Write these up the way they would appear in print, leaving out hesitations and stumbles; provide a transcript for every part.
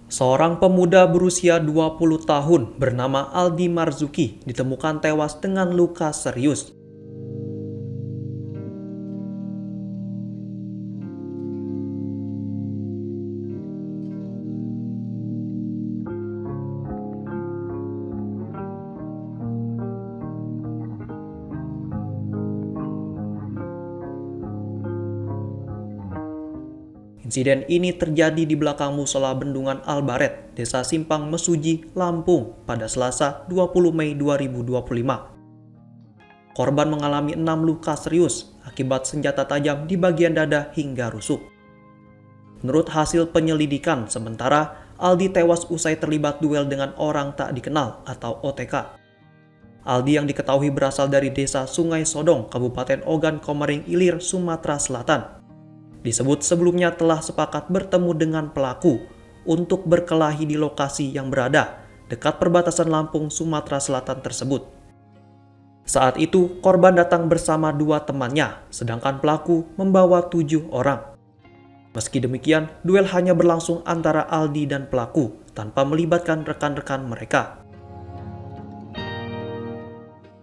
Seorang pemuda berusia 20 tahun bernama Aldi Marzuki ditemukan tewas dengan luka serius. Insiden ini terjadi di belakang musola Bendungan Albaret, Desa Simpang Mesuji, Lampung pada Selasa 20 Mei 2025. Korban mengalami 6 luka serius akibat senjata tajam di bagian dada hingga rusuk. Menurut hasil penyelidikan sementara, Aldi tewas usai terlibat duel dengan orang tak dikenal atau OTK. Aldi yang diketahui berasal dari Desa Sungai Sodong, Kabupaten Ogan Komering Ilir, Sumatera Selatan. Disebut sebelumnya telah sepakat bertemu dengan pelaku untuk berkelahi di lokasi yang berada dekat perbatasan Lampung, Sumatera Selatan tersebut. Saat itu, korban datang bersama 2 temannya, sedangkan pelaku membawa 7 orang. Meski demikian, duel hanya berlangsung antara Aldi dan pelaku tanpa melibatkan rekan-rekan mereka.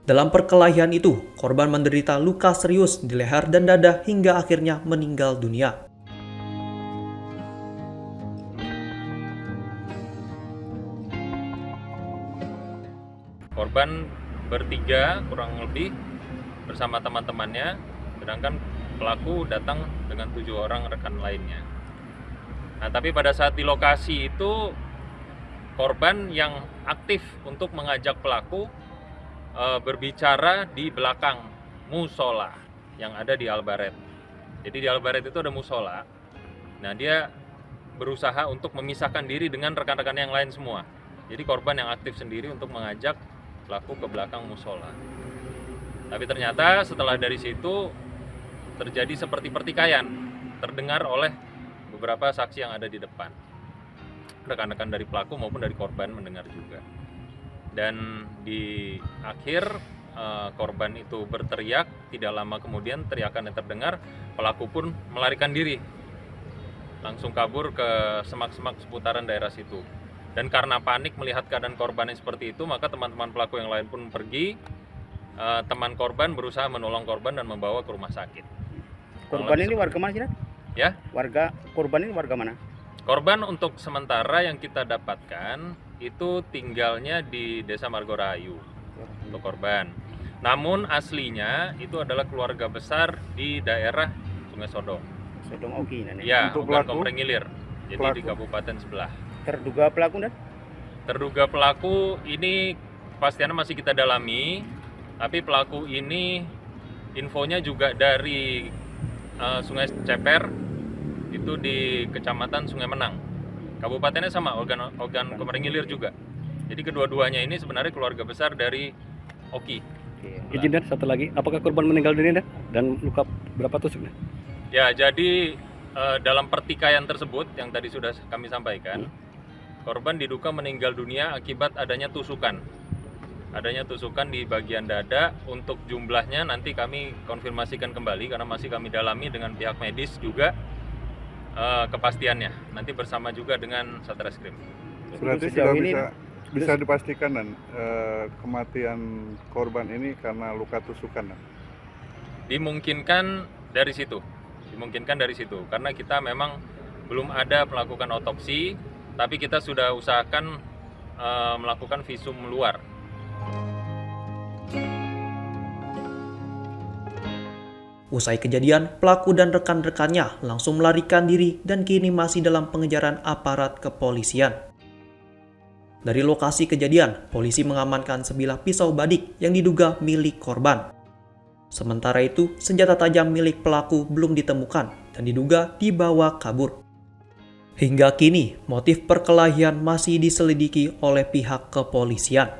Dalam perkelahian itu, korban menderita luka serius di leher dan dada hingga akhirnya meninggal dunia. Korban bertiga kurang lebih bersama teman-temannya, sedangkan pelaku datang dengan 7 orang rekan lainnya. Nah, tapi pada saat di lokasi itu, korban yang aktif untuk mengajak pelaku berbicara di belakang musola yang ada di Albaret. Jadi di Albaret itu ada musola. Nah, dia berusaha untuk memisahkan diri dengan rekan-rekan yang lain semua. Jadi korban yang aktif sendiri untuk mengajak pelaku ke belakang musola. Tapi ternyata setelah dari situ terjadi seperti pertikaian, terdengar oleh beberapa saksi yang ada di depan. Rekan-rekan dari pelaku maupun dari korban mendengar juga. Dan di akhir korban itu berteriak, tidak lama kemudian teriakan yang terdengar, pelaku pun melarikan diri, langsung kabur ke semak-semak seputaran daerah situ. Dan karena panik melihat keadaan korban yang seperti itu, maka teman-teman pelaku yang lain pun pergi. Teman korban berusaha menolong korban dan membawa ke rumah sakit. Korban ini warga mana sih? Ya? Korban ini warga mana? Korban untuk sementara yang kita dapatkan itu tinggalnya di Desa Margorayu untuk korban. Namun aslinya itu adalah keluarga besar di daerah Sungai Sodong. Sodong Oki ini. Ya, untuk Ogan pelaku? Komering Ilir. Jadi Pelaku? di kabupaten sebelah. Terduga pelaku dan? Terduga pelaku ini kepastiannya masih kita dalami, tapi pelaku ini infonya juga dari Sungai Ceper, itu di Kecamatan Sungai Menang. Kabupatennya sama, Ogan Komering Ilir juga. Jadi kedua-duanya ini sebenarnya keluarga besar dari Oki. Izin dan satu lagi, apakah korban meninggal dunia dan luka berapa tusuk? Ya, jadi dalam pertikaian tersebut yang tadi sudah kami sampaikan, korban diduga meninggal dunia akibat adanya tusukan. Adanya tusukan di bagian dada. Untuk jumlahnya nanti kami konfirmasikan kembali karena masih kami dalami dengan pihak medis juga kepastiannya. Nanti bersama juga dengan Satreskrim. Berarti sudah bisa dipastikan dan kematian korban ini karena luka tusukan. Dimungkinkan dari situ. Karena kita memang belum ada melakukan otopsi, tapi kita sudah usahakan melakukan visum luar. Usai kejadian, pelaku dan rekan-rekannya langsung melarikan diri dan kini masih dalam pengejaran aparat kepolisian. Dari lokasi kejadian, polisi mengamankan sebilah pisau badik yang diduga milik korban. Sementara itu, senjata tajam milik pelaku belum ditemukan dan diduga dibawa kabur. Hingga kini, motif perkelahian masih diselidiki oleh pihak kepolisian.